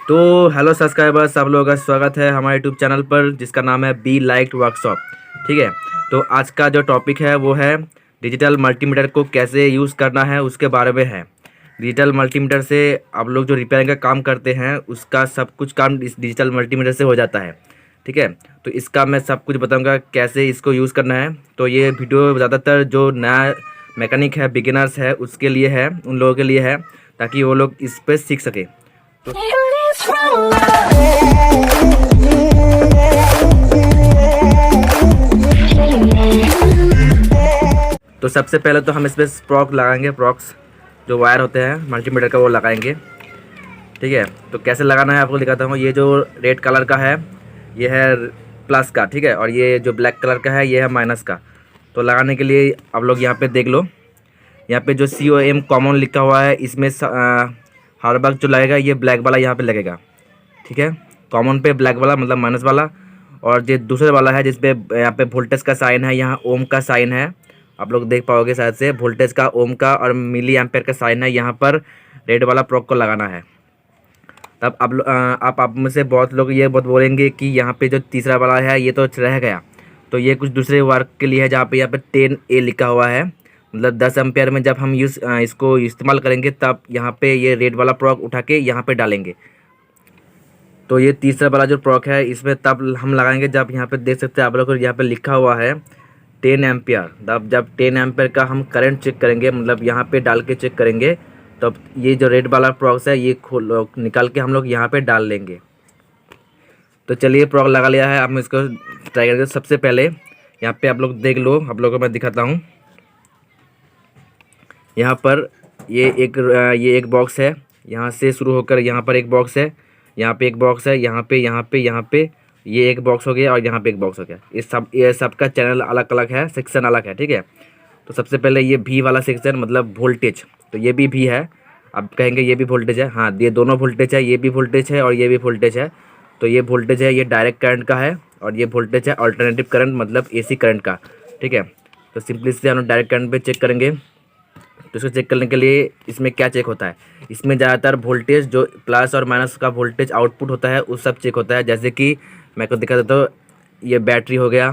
तो hello subscribers, आप लोगों का स्वागत है हमारे यूट्यूब चैनल पर जिसका नाम है बी लाइक्ड वर्कशॉप। ठीक है, तो आज का जो टॉपिक है वो है डिजिटल मल्टीमीटर को कैसे यूज़ करना है उसके बारे में है। डिजिटल मल्टीमीटर से आप लोग जो रिपेयरिंग का काम करते हैं उसका सब कुछ काम इस डिजिटल मल्टीमीटर से हो जाता है। ठीक है, तो इसका मैं सब कुछ बताऊँगा कैसे इसको यूज़ करना है। तो ये वीडियो ज़्यादातर जो नया मैकेनिक है, बिगिनर्स है, उसके लिए है, उन लोगों के लिए है, ताकि वो लोग इस पर सीख सके। तो सबसे पहले तो हम इस पर स्प्रॉक लगाएंगे। प्रॉक्स जो वायर होते हैं मल्टीमीटर का वो लगाएंगे। ठीक है, तो कैसे लगाना है आपको दिखाता हूँ। ये जो रेड कलर का है ये है प्लस का, ठीक है, और ये जो ब्लैक कलर का है ये है माइनस का। तो लगाने के लिए आप लोग यहाँ पे देख लो, यहाँ पे जो COM कॉमन लिखा हुआ है इसमें हर वक्त जो लगेगा ये ब्लैक वाला यहाँ पे लगेगा। ठीक है, कॉमन पे ब्लैक वाला मतलब माइनस वाला, और जो दूसरे वाला है जिस पे यहाँ पे वोल्टेज का साइन है, यहाँ ओम का साइन है, आप लोग देख पाओगे शायद से, वोल्टेज का, ओम का और मिली एम्पेयर का साइन है, यहाँ पर रेड वाला प्रोक को लगाना है। तब आप में से बहुत लोग ये बहुत बोलेंगे कि यहाँ पे जो तीसरा वाला है ये तो रह गया। तो ये कुछ दूसरे वर्क के लिए है जहाँ पे यहाँ पे 10A लिखा हुआ है, मतलब 10 एम्पेयर में जब हम इसको इस्तेमाल करेंगे तब यहाँ पे ये रेड वाला प्रोक उठा के यहाँ पे डालेंगे। तो ये तीसरा वाला जो प्रोक है इसमें तब हम लगाएंगे जब यहाँ पे देख सकते हैं आप लोग को यहाँ पे लिखा हुआ है 10 एम्पियर। तब जब 10 एम्पियर का हम करंट चेक करेंगे, मतलब यहाँ पे डाल के चेक करेंगे, तब ये जो रेड वाला प्रोक है ये निकाल के हम लोग यहाँ पे डाल लेंगे। तो चलिए प्रोक लगा लिया है, अब हम इसको ट्राई करेंगे। सबसे पहले यहाँ पे आप लोग देख लो, आप लोगों को मैं दिखाता हूँ। यहाँ पर ये एक बॉक्स है, यहाँ से शुरू होकर यहाँ पर एक बॉक्स है, यहाँ पे एक बॉक्स है, यहाँ पे ये एक बॉक्स हो गया और यहाँ पे एक बॉक्स हो गया। ये सब का चैनल अलग अलग है, सेक्शन अलग है। ठीक है, तो सबसे पहले ये भी वाला सेक्शन मतलब वोल्टेज, तो ये भी है। अब कहेंगे ये भी वोल्टेज है, हाँ ये दोनों वोल्टेज है, ये भी वोल्टेज है और ये भी वोल्टेज है। तो ये वोल्टेज है, ये डायरेक्ट करंट का है, और ये वोल्टेज है अल्टरनेटिव करंट मतलब AC करंट का। ठीक है, तो सिंपली से हम लोग डायरेक्ट करंट पे चेक करेंगे। तो इसको चेक करने के लिए इसमें क्या चेक होता है, इसमें ज़्यादातर वोल्टेज जो प्लस और माइनस का वोल्टेज आउटपुट होता है वो सब चेक होता है। जैसे कि मैं को दिखा देता हूँ, ये बैटरी हो गया,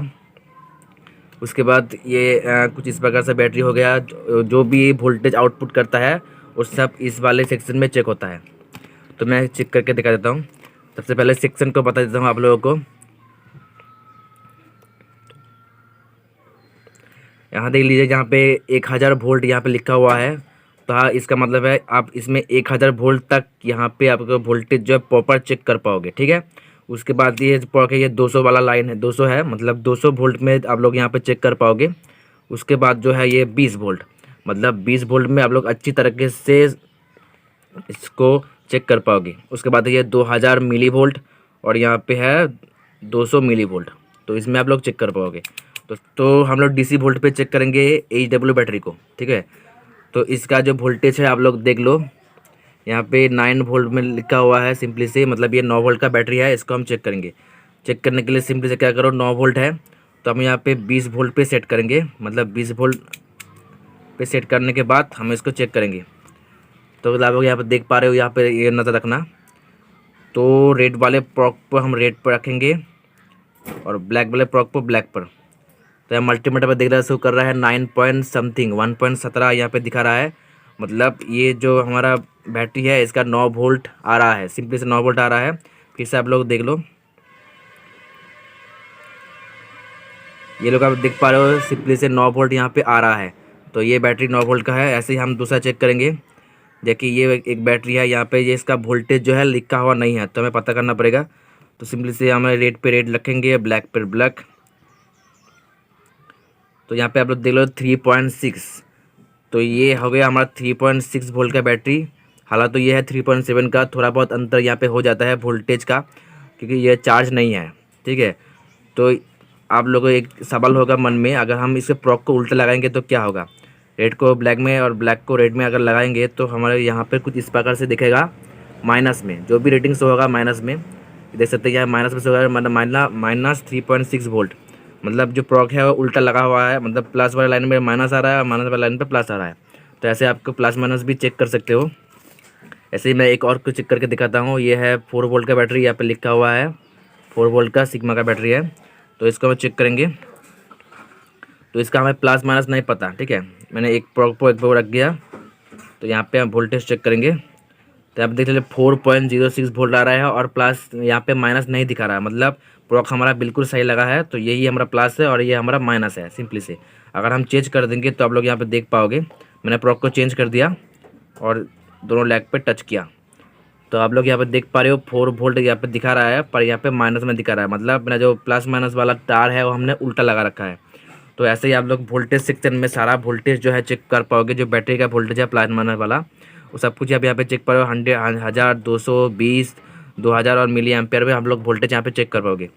उसके बाद ये कुछ इस प्रकार से बैटरी हो गया, जो भी वोल्टेज आउटपुट करता है वो सब इस वाले सेक्शन में चेक होता है। तो मैं चेक करके दिखा देता हूँ। सबसे पहले सेक्शन को बता देता हूँ आप लोगों को। यहाँ देख लीजिए, जहाँ पे 1000 वोल्ट यहाँ पे लिखा हुआ है, तो हाँ इसका मतलब है आप इसमें 1000 वोल्ट तक यहाँ पे आपको वोल्टेज जो है प्रॉपर चेक कर पाओगे। ठीक है, उसके बाद ये प्रॉक है, ये 200 वाला लाइन है, 200 है, मतलब 200 वोल्ट में आप लोग यहाँ पे चेक कर पाओगे। उसके बाद जो है ये 20 वोल्ट, मतलब 20 वोल्ट में आप लोग अच्छी तरीके से इसको चेक कर पाओगे। उसके बाद ये 2000 मिली वोल्ट और यहाँ पे है 200 मिली वोल्ट, तो इसमें आप लोग चेक कर पाओगे। तो हम लोग DC वोल्ट पे चेक करेंगे HW बैटरी को। ठीक है, तो इसका जो वोल्टेज है आप लोग देख लो, यहाँ पे 9 वोल्ट में लिखा हुआ है सिंपली से, मतलब ये 9 वोल्ट का बैटरी है। इसको हम चेक करेंगे। चेक करने के लिए सिंपली से क्या करो, 9 वोल्ट है तो हम यहाँ पे 20 वोल्ट पे सेट करेंगे, मतलब 20 वोल्ट पे सेट करने के बाद हम इसको चेक करेंगे। तो आप लोग यहाँ पर देख पा रहे हो, यहाँ पे ये नज़र रखना। तो रेड वाले प्रॉक पर हम रेड पर रखेंगे और ब्लैक वाले प्रॉक पर ब्लैक पर। तो यहाँ मल्टीमीटर पर देख रहा है शो कर रहा है 9 पॉइंट समथिंग 1.17 यहाँ पे दिखा रहा है, मतलब ये जो हमारा बैटरी है इसका 9 वोल्ट आ रहा है, सिंपली से 9 वोल्ट आ रहा है। फिर से आप लोग देख लो, ये लोग आप देख पा रहे हो सिंपली से 9 वोल्ट यहाँ पे आ रहा है। तो ये बैटरी 9 वोल्ट का है। ऐसे ही हम दूसरा चेक करेंगे। देखिए ये एक बैटरी है, यहाँ पे ये इसका वोल्टेज जो है लिखा हुआ नहीं है, तो हमें पता करना पड़ेगा। तो सिंपली से हमें रेड पे रेड रखेंगे, ब्लैक पे ब्लैक। तो यहाँ पे आप लोग देख लो 3.6, तो ये हो गया हमारा 3.6 वोल्ट का बैटरी। हालांकि तो ये है 3.7 का, थोड़ा बहुत अंतर यहाँ पे हो जाता है वोल्टेज का, क्योंकि ये चार्ज नहीं है। ठीक है, तो आप लोगों को एक सवाल होगा मन में, अगर हम इसके प्रॉक को उल्टा लगाएंगे तो क्या होगा। रेड को ब्लैक में और ब्लैक को रेड में अगर लगाएंगे तो हमारे यहाँ पर कुछ इस प्रकार से दिखेगा, माइनस में जो भी रेटिंग्स होगा माइनस में देख सकते हैं। यहाँ माइनस में से होगा मतलब माइनस 3.6 वोल्ट, मतलब जो प्रॉक है वो उल्टा लगा हुआ है, मतलब प्लस वाले लाइन में माइनस आ रहा है और माइनस वाले लाइन पे प्लस आ रहा है। तो ऐसे आपको प्लस माइनस भी चेक कर सकते हो। ऐसे ही मैं एक और कुछ चेक करके दिखाता हूँ। ये है 4 वोल्ट का बैटरी, यहाँ पे लिखा हुआ है 4 वोल्ट का सिग्मा का बैटरी है। तो इसको हम चेक करेंगे। तो इसका हमें प्लस माइनस नहीं पता, ठीक है। मैंने एक प्रोक को एक पे रख दिया। तो यहाँ पे हम वोल्टेज चेक करेंगे। तो आप देख लीजिए 4.06 वोल्ट आ रहा है और प्लस यहाँ पे माइनस नहीं दिखा रहा है, मतलब प्रॉक हमारा बिल्कुल सही लगा है। तो यही हमारा प्लस है और ये हमारा माइनस है सिंपली से। अगर हम चेंज कर देंगे तो आप लोग यहाँ पे देख पाओगे, मैंने प्रॉक को चेंज कर दिया और दोनों लैग पे टच किया। तो आप लोग यहाँ पे देख पा रहे हो 4 वोल्ट यहाँ पे दिखा रहा है, पर यहाँ पे माइनस में दिखा रहा है, मतलब मेरा जो प्लस माइनस वाला तार है वो हमने उल्टा लगा रखा है। तो ऐसे ही आप लोग वोल्टेज सेक्शन में सारा वोल्टेज जो है चेक कर पाओगे। जो बैटरी का वोल्टेज है प्लस माइनस वाला, वो सब कुछ आप यहाँ पे चेक करो। 1000, 220, 2000 और मिली एम्पियर में हम लोग वोल्टेज यहाँ पे चेक कर पाओगे।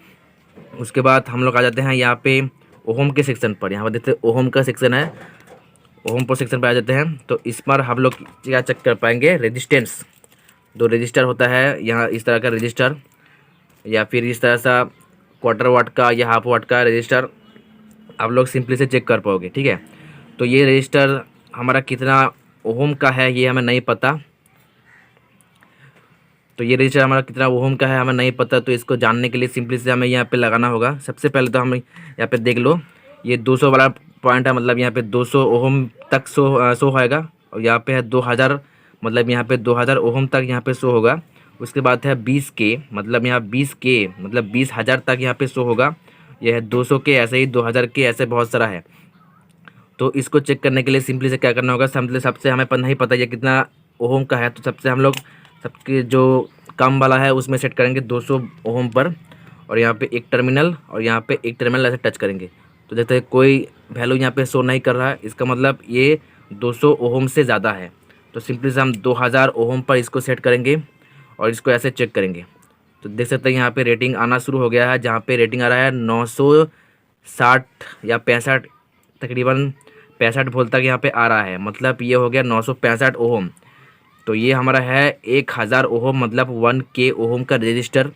उसके बाद हम लोग आ जाते हैं यहाँ पे ओहम के सेक्शन पर। यहाँ पर देखते हैं ओहम का सेक्शन है, ओहम पर सेक्शन पर आ जाते हैं। तो इस पर हम लोग क्या चेक कर पाएंगे, रेजिस्टेंस। दो रजिस्टर होता है यहाँ, इस तरह का रजिस्टर या फिर इस तरह सा क्वार्टर वाट का या हाफ वाट का रजिस्टर आप लोग सिंपली से चेक कर पाओगे, ठीक है। तो ये रजिस्टर हमारा कितना ओहम का है ये हमें नहीं पता। तो ये रजिस्टर हमारा कितना ओहम का है हमें नहीं पता। तो इसको जानने के लिए सिंपली से हमें यहाँ पे लगाना होगा। सबसे पहले तो हम यहाँ पे देख लो, ये 200 वाला पॉइंट है, मतलब यहाँ पे 200 ओहम तक शो होएगा। और यहाँ पे है 2000, मतलब यहाँ पे 2000 ओहम तक यहाँ पे शो होगा। उसके बाद है 20K, मतलब यहाँ 20K मतलब 20,000 तक यहाँ पे शो होगा। यह है 200K, ऐसे ही 2000K, ऐसे बहुत सारा है। तो इसको चेक करने के लिए सिंपली से क्या करना होगा, सबसे हमें नहीं पता ये कितना ओहम का है। तो सबसे हम लोग सबके जो कम वाला है उसमें सेट करेंगे 200 ओहम पर, और यहाँ पे एक टर्मिनल और यहाँ पे एक टर्मिनल ऐसे टच करेंगे। तो जैसे कोई वैल्यू यहाँ पे शो नहीं कर रहा है, इसका मतलब ये 200 ओहम से ज़्यादा है। तो सिंपली से हम 2000 ओहम पर इसको सेट करेंगे और इसको ऐसे चेक करेंगे। तो देख सकते हैं यहाँ पे रेटिंग आना शुरू हो गया है, जहाँ पे रेटिंग आ रहा है 960 या 65, तकरीबन 65 वोल्ट तक यहाँ पे आ रहा है। मतलब ये हो गया 965 ओहम। तो ये हमारा है 1000 ओहम, मतलब 1K ओहम का रजिस्टर।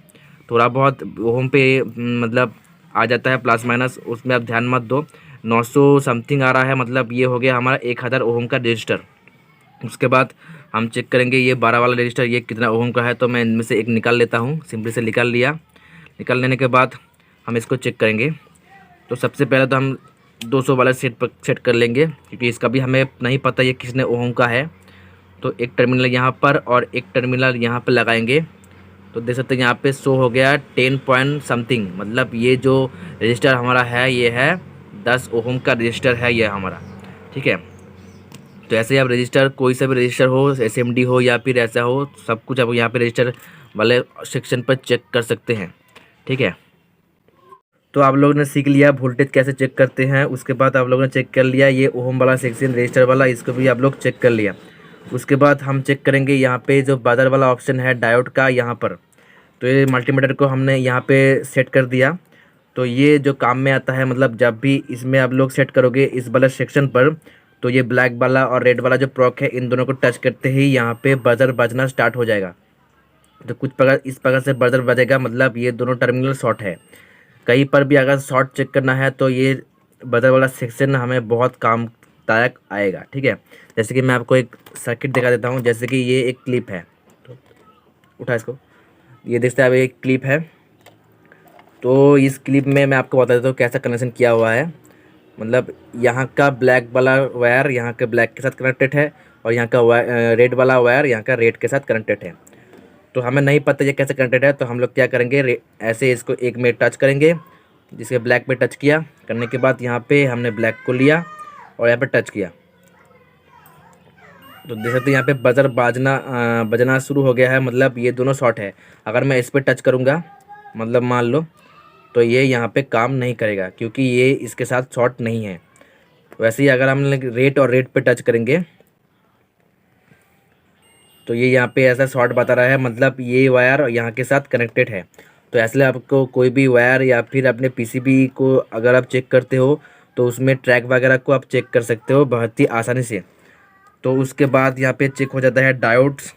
थोड़ा बहुत ओहम पे मतलब आ जाता है प्लस माइनस, उसमें आप ध्यान मत दो। 900 समथिंग आ रहा है, मतलब ये हो गया हमारा 1000 ओहम का रजिस्टर। उसके बाद हम चेक करेंगे ये 12 वाला रजिस्टर ये कितना ओहम का है। तो मैं इनमें से एक निकाल लेता हूँ, सिंपली से निकाल लिया। निकाल लेने के बाद हम इसको चेक करेंगे। तो सबसे पहले तो हम 200 वाला सेट कर लेंगे, क्योंकि इसका भी हमें नहीं पता ये किसने ओहम का है। तो एक टर्मिनल यहाँ पर और एक टर्मिनल यहाँ पर लगाएंगे। तो देख सकते हैं यहाँ पे शो हो गया 10 पॉइंट समथिंग, मतलब ये जो रजिस्टर हमारा है ये है 10 ओहम का रजिस्टर है ये हमारा, ठीक है। तो ऐसे ही आप रजिस्टर, कोई सा भी रजिस्टर हो, SMD हो या फिर ऐसा हो, सब कुछ आप यहाँ पे रजिस्टर वाले सेक्शन पर चेक कर सकते हैं, ठीक है। तो आप लोगों ने सीख लिया वोल्टेज कैसे चेक करते हैं। उसके बाद आप लोगों ने चेक कर लिया ये ओहम वाला सेक्शन रजिस्टर वाला, इसको भी आप लोग चेक कर लिया। उसके बाद हम चेक करेंगे यहाँ पे जो बजर वाला ऑप्शन है डायोड का यहाँ पर। तो ये मल्टीमीटर को हमने यहाँ पे सेट कर दिया। तो ये जो काम में आता है, मतलब जब भी इसमें आप लोग सेट करोगे इस वाला सेक्शन पर, तो ये ब्लैक वाला और रेड वाला जो प्रॉक है इन दोनों को टच करते ही यहाँ पे बजर बजना स्टार्ट हो जाएगा। तो कुछ प्रकार इस प्रकार से बजर बजेगा, मतलब ये दोनों टर्मिनल शॉर्ट है। कहीं पर भी अगर शॉर्ट चेक करना है तो ये बजर वाला सेक्शन हमें बहुत कामदायक आएगा, ठीक है। जैसे कि मैं आपको एक सर्किट दिखा देता हूँ। जैसे कि ये एक क्लिप है, तो उठा इसको, ये देखते हैं अब एक क्लिप है। तो इस क्लिप में मैं आपको बता देता हूँ कैसा कनेक्शन किया हुआ है। मतलब यहाँ का ब्लैक वाला वायर यहाँ के ब्लैक के साथ कनेक्टेड है और यहाँ का रेड वाला वायर यहाँ का रेड के साथ कनेक्टेड है। तो हमें नहीं पता ये कैसे कनेक्टेड है, तो हम लोग क्या करेंगे, ऐसे इसको एक में टच करेंगे। जिसके ब्लैक पे टच किया, करने के बाद यहाँ पे हमने ब्लैक को लिया और यहाँ पे टच किया। तो देख सकते हैं यहाँ पे बजर बजना शुरू हो गया है, मतलब ये दोनों शॉर्ट है। अगर मैं इस पर टच करूँगा, मतलब मान लो, तो ये यहाँ पे काम नहीं करेगा क्योंकि ये इसके साथ शॉर्ट नहीं है। वैसे ही अगर हम रेड और रेड पे टच करेंगे तो ये यहाँ पे ऐसा शॉर्ट बता रहा है, मतलब ये वायर यहाँ के साथ कनेक्टेड है। तो ऐसे आपको कोई भी वायर या फिर अपने PCB को अगर आप चेक करते हो तो उसमें ट्रैक वगैरह को आप चेक कर सकते हो बहुत ही आसानी से। तो उसके बाद यहाँ पे चेक हो जाता है डायोड्स।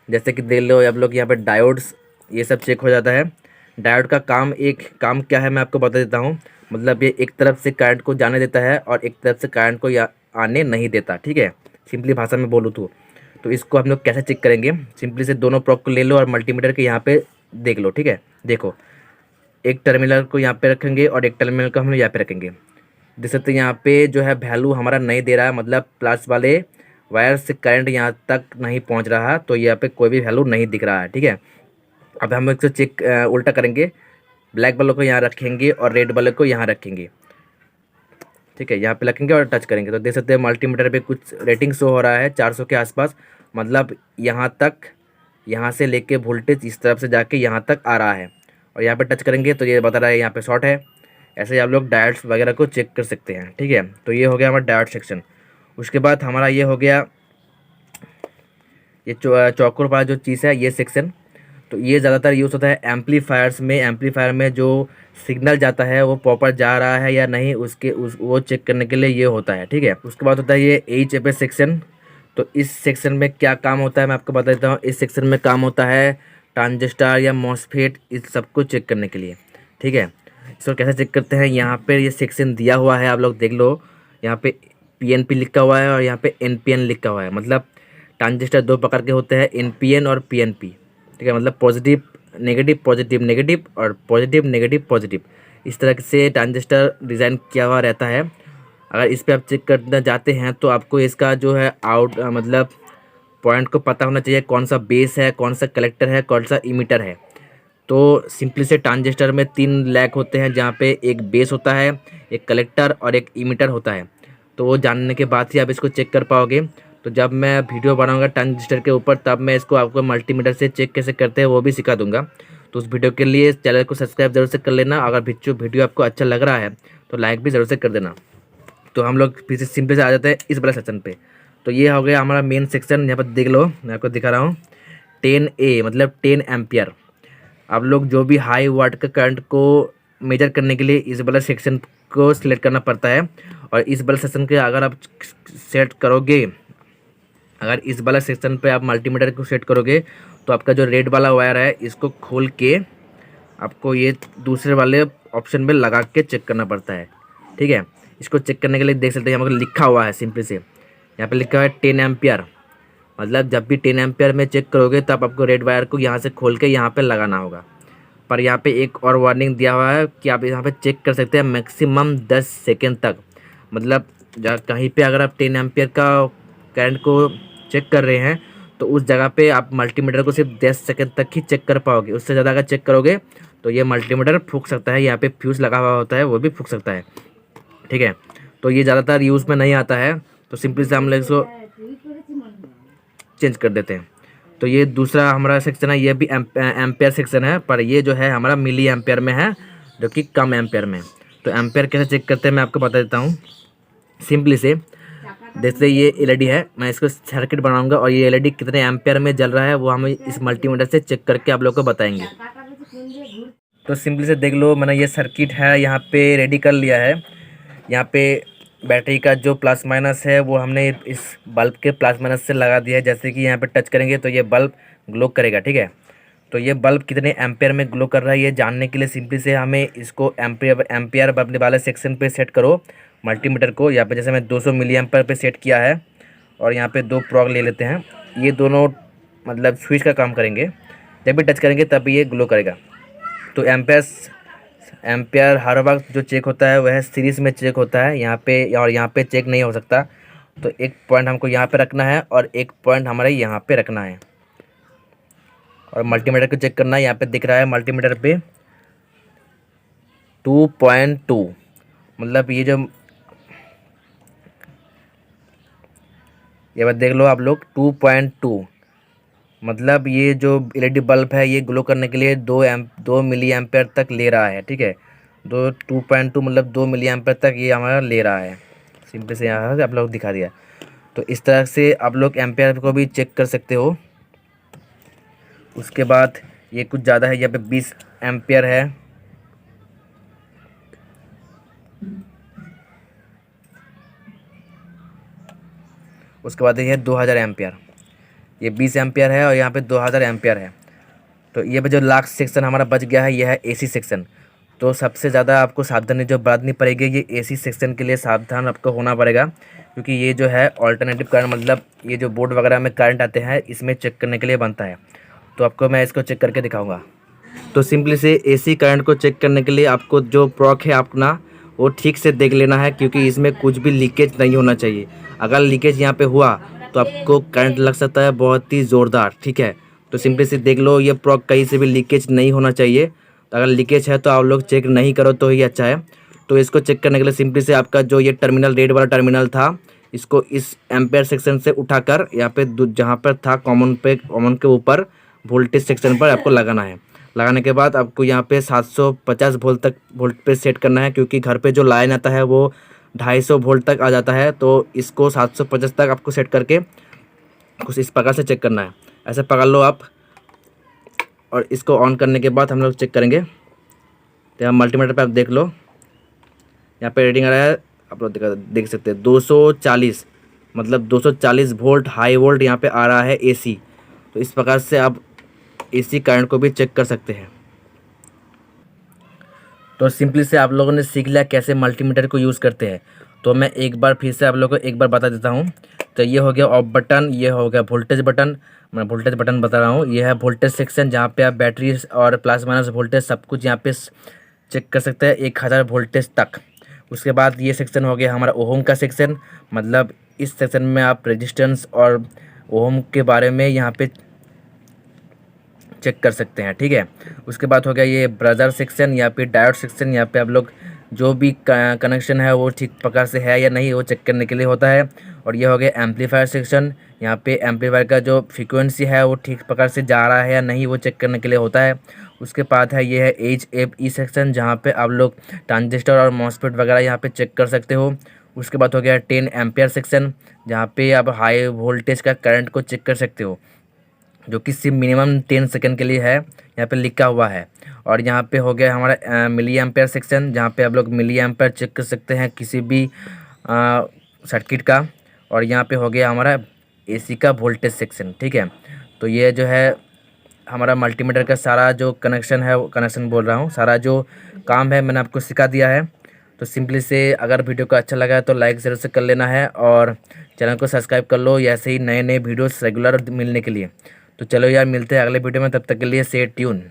जैसे कि देख लो आप लोग यहाँ पे डायोड्स ये सब चेक हो जाता है। डायोड का काम क्या है मैं आपको बता देता हूँ। मतलब ये एक तरफ से करंट को जाने देता है और एक तरफ से करंट को आने नहीं देता, ठीक है, सिंपली भाषा में बोलूँ तो इसको हम लोग कैसे चेक करेंगे, सिंपली से दोनों प्रॉक को ले लो और मल्टीमीटर के यहाँ पे देख लो, ठीक है। देखो, एक टर्मिनल को यहाँ पे रखेंगे और एक टर्मिनल को हम लोग यहाँ पे रखेंगे। देख सकते हैं यहाँ पे जो है वैल्यू हमारा नहीं दे रहा है, मतलब प्लस वाले वायर से करंट यहाँ तक नहीं पहुँच रहा, तो यहाँ पे कोई भी वैल्यू नहीं दिख रहा है, ठीक है। अब हम इसको चेक उल्टा करेंगे, ब्लैक वालों को यहाँ रखेंगे और रेड वाले को यहाँ रखेंगे, ठीक है। यहाँ पे रखेंगे और टच करेंगे तो देख सकते हैं मल्टीमीटर पे कुछ रेटिंग शो हो रहा है 400 के आसपास, मतलब यहाँ तक, यहाँ से लेके वोल्टेज इस तरफ से जाके यहाँ तक आ रहा है। और यहाँ पे टच करेंगे तो ये बता रहा है यहाँ पे शॉर्ट है। ऐसे ही आप लोग डायोड्स वगैरह को चेक कर सकते हैं, ठीक है। तो ये हो गया हमारा डायोड सेक्शन। उसके बाद हमारा ये हो गया ये चौकोर वाला जो चीज़ है ये सेक्शन। तो ये ज़्यादातर यूज़ होता है एम्पलीफायर्स में। एम्पलीफायर में जो सिग्नल जाता है वो प्रॉपर जा रहा है या नहीं, वो चेक करने के लिए ये होता है, ठीक है। उसके बाद होता है ये HFS सेक्शन। तो इस सेक्शन में क्या काम होता है मैं आपको बता देता हूँ। इस सेक्शन में काम होता है ट्रांजिस्टर या मॉसफेट, इस सबको चेक करने के लिए, ठीक है। इसको कैसे चेक करते हैं, यहाँ पे ये सेक्शन दिया हुआ है, आप लोग देख लो। यहाँ पे PNP लिखा हुआ है और यहाँ पे NPN लिखा हुआ है। मतलब ट्रांजिस्टर दो प्रकार के होते हैं, NPN और PNP, ठीक है। मतलब पॉजिटिव नेगेटिव, पॉजिटिव नेगेटिव और पॉजिटिव नेगेटिव पॉजिटिव, इस तरह से ट्रांजिस्टर डिज़ाइन किया हुआ रहता है। अगर इस पर आप चेक करना चाहते हैं तो आपको इसका जो है मतलब पॉइंट को पता होना चाहिए, कौन सा बेस है, कौन सा कलेक्टर है, कौन सा इमीटर है। तो सिंपली से ट्रांजिस्टर में 3 लैग होते हैं, जहाँ पे एक बेस होता है, एक कलेक्टर और एक इमीटर होता है। तो वो जानने के बाद ही आप इसको चेक कर पाओगे। तो जब मैं वीडियो बनाऊंगा ट्रांजिस्टर के ऊपर तब मैं इसको आपको मल्टीमीटर से चेक कैसे करते हैं वो भी सिखा दूंगा। तो उस वीडियो के लिए चैनल को सब्सक्राइब जरूर से कर लेना। अगर वीडियो आपको अच्छा लग रहा है तो लाइक भी ज़रूर से कर देना। तो हम लोग फिर से सिंपल से आ जाते हैं इस वाला सेक्शन पे। तो ये हो गया हमारा मेन सेक्शन। यहाँ पर देख लो, मैं आपको दिखा रहा हूँ 10A मतलब 10 एम्पियर। आप लोग जो भी हाई वाट का करंट को मेजर करने के लिए इस वाला सेक्शन को सिलेक्ट करना पड़ता है। और इस वाला सेक्शन के अगर आप सेट करोगे, अगर इस वाला सेक्शन पे आप मल्टीमीटर को सेट करोगे तो आपका जो रेड वाला वायर है इसको खोल के आपको ये दूसरे वाले ऑप्शन में लगा के चेक करना पड़ता है, ठीक है। इसको चेक करने के लिए देख सकते हैं यहाँ पर लिखा हुआ है, सिंपली से यहाँ पे लिखा है 10 एम्पियर। मतलब जब भी 10 एम्पियर में चेक करोगे तब आपको रेड वायर को यहाँ से खोल के यहाँ पे लगाना होगा। पर यहाँ पे एक और वार्निंग दिया हुआ है कि आप यहाँ पे चेक कर सकते हैं मैक्सिमम 10 सेकेंड तक। मतलब कहीं पे अगर आप 10 एम्पियर का करंट को चेक कर रहे हैं तो उस जगह पे आप मल्टीमीटर को सिर्फ 10 सेकेंड तक ही चेक कर पाओगे। उससे ज़्यादा अगर चेक करोगे तो ये मल्टीमीटर फूंक सकता है, यहाँ पे फ्यूज़ लगा हुआ होता है वो भी फूंक सकता है, ठीक है। तो ये ज़्यादातर यूज़ में नहीं आता है, तो सिंपली से हम लोग इसको चेंज कर देते हैं। तो ये दूसरा हमारा सेक्शन है, ये भी एम्पेयर सेक्शन है, पर ये जो है हमारा मिली एम्पेयर में है, जो कि कम एम्पेयर में। तो एम्पेयर कैसे चेक करते हैं मैं आपको बता देता हूँ। सिंपली से जैसे ये LED है, मैं इसको सर्किट बनाऊंगा और ये LED कितने एम्पेयर में जल रहा है वो हमें इस मल्टीमीटर से चेक करके आप लोग को बताएंगे। तो सिंपली से देख लो, मैंने ये सर्किट है यहाँ पे रेडी कर लिया है। यहाँ पे बैटरी का जो प्लस माइनस है वो हमने इस बल्ब के प्लस माइनस से लगा दिया है। जैसे कि यहाँ पे टच करेंगे तो ये बल्ब ग्लो करेगा, ठीक है। तो ये बल्ब कितने एम्पेयर में ग्लो कर रहा है ये जानने के लिए सिंपली से हमें इसको एम्पेयर अपने वाले सेक्शन पे सेट करो मल्टीमीटर को। यहाँ पे जैसे मैं 200 मिली एम्पेयर पे सेट किया है और यहाँ पे 2 प्रॉग ले लेते हैं। ये दोनों मतलब स्विच का काम करेंगे, जब भी टच करेंगे तब ये ग्लो करेगा। तो एम्पेयर हर वक्त जो चेक होता है वह सीरीज़ में चेक होता है यहाँ पे, और यहाँ पे चेक नहीं हो सकता। तो एक पॉइंट हमको यहाँ पे रखना है और एक पॉइंट हमारे यहाँ पे रखना है और मल्टीमीटर को चेक करना है। यहाँ पे दिख रहा है मल्टीमीटर पे 2.2, मतलब ये बात देख लो आप लोग 2.2, मतलब ये जो LED बल्ब है ये ग्लो करने के लिए 2 मिली एम्पेयर तक ले रहा है, ठीक है। 2.2 मतलब 2 मिली एम्पेयर तक ये हमारा ले रहा है। सिंपल से यहाँ से आप लोग दिखा दिया। तो इस तरह से आप लोग एम्पेयर को भी चेक कर सकते हो। उसके बाद ये कुछ ज़्यादा है, यहाँ पे 20 एम्पेयर है। उसके बाद ये 2000 एम्पेयर, ये 20 एम्पेयर है और यहाँ पे 2000 एम्पेयर है। तो ये जो लास्ट सेक्शन हमारा बच गया है ये है AC सेक्शन। तो सबसे ज़्यादा आपको सावधानी जो बरतनी पड़ेगी ये एसी सेक्शन के लिए सावधान आपको होना पड़ेगा, क्योंकि ये जो है ऑल्टरनेटिव करंट, मतलब ये जो बोर्ड वगैरह में करंट आते हैं इसमें चेक करने के लिए बनता है। तो आपको मैं इसको चेक करके दिखाऊंगा। तो सिंपली से एसी करंट को चेक करने के लिए आपको जो प्रॉक है अपना वो ठीक से देख लेना है, क्योंकि इसमें कुछ भी लीकेज नहीं होना चाहिए। अगर लीकेज यहाँ पे हुआ तो आपको करंट लग सकता है बहुत ही ज़ोरदार, ठीक है। तो सिंपली से देख लो ये प्रॉक कहीं से भी लीकेज नहीं होना चाहिए। तो अगर लीकेज है तो आप लोग चेक नहीं करो तो ही अच्छा है। तो इसको चेक करने के लिए सिंपली से आपका जो ये टर्मिनल, रेड वाला टर्मिनल था, इसको इस एम्पेयर सेक्शन से उठाकर यहाँ पे जहाँ पर था कॉमन के ऊपर वोल्टेज सेक्शन पर आपको लगाना है। लगाने के बाद आपको यहाँ पे 750 वोल्ट पे सेट करना है, क्योंकि घर पे जो लाइन आता है वो 250 वोल्ट तक आ जाता है। तो इसको 750 तक आपको सेट करके कुछ इस प्रकार से चेक करना है। ऐसे पकड़ लो आप, और इसको ऑन करने के बाद हम लोग चेक करेंगे। तो यहाँ मल्टीमीटर पे आप देख लो, यहाँ पे रीडिंग आ रहा है, आप लोग देख सकते हैं 240, मतलब 240 वोल्ट हाई वोल्ट यहाँ पे आ रहा है एसी। तो इस प्रकार से आप एसी करंट को भी चेक कर सकते हैं। तो सिंपली से आप लोगों ने सीख लिया कैसे मल्टीमीटर को यूज़ करते हैं। तो मैं एक बार फिर से आप लोगों को एक बार बता देता हूँ। तो ये हो गया ऑफ बटन, ये हो गया वोल्टेज बटन, मैं वोल्टेज बटन बता रहा हूँ। ये है वोल्टेज सेक्शन, जहाँ पे आप बैटरी और प्लस माइनस वोल्टेज सब कुछ यहाँ पे चेक कर सकते हैं 1000 वोल्टेज तक। उसके बाद ये सेक्शन हो गया हमारा ओम का सेक्शन, मतलब इस सेक्शन में आप रेजिस्टेंस और ओम के बारे में यहाँ पे चेक कर सकते हैं, ठीक है। उसके बाद हो गया ये ब्रदर सेक्शन या फिर डायोड सेक्शन, यहाँ पे आप लोग जो भी कनेक्शन है वो ठीक प्रकार से है या नहीं वो चेक करने के लिए होता है। और ये हो गया एम्पलीफायर सेक्शन, यहाँ पे एम्पलीफायर का जो फ्रीक्वेंसी है वो ठीक प्रकार से जा रहा है या नहीं वो चेक करने के लिए होता है। उसके बाद है ये है HFE सेक्शन, जहाँ पे आप लोग ट्रांजिस्टर और मॉसफेट वगैरह यहाँ पे चेक कर सकते हो। उसके बाद हो गया 10 एम्पियर सेक्शन, जहाँ पे आप हाई वोल्टेज का करंट को चेक कर सकते हो, जो कि सिर्फ मिनिमम 10 सेकंड के लिए है, यहाँ पे लिखा हुआ है। और यहाँ पे हो गया हमारा मिली एम्पेयर सेक्शन, जहाँ पे आप लोग मिली एम्पेयर चेक कर सकते हैं किसी भी सर्किट का। और यहाँ पे हो गया हमारा एसी का वोल्टेज सेक्शन, ठीक है। तो ये जो है हमारा मल्टीमीटर का सारा जो कनेक्शन है, कनेक्शन बोल रहा हूँ, सारा जो काम है मैंने आपको सिखा दिया है। तो सिंपली से अगर वीडियो को अच्छा लगा है तो लाइक ज़रूर से कर लेना है, और चैनल को सब्सक्राइब कर लो ऐसे ही नए नए वीडियोस रेगुलर मिलने के लिए। तो चलो यार, मिलते हैं अगले वीडियो में, तब तक के लिए स्टे ट्यून।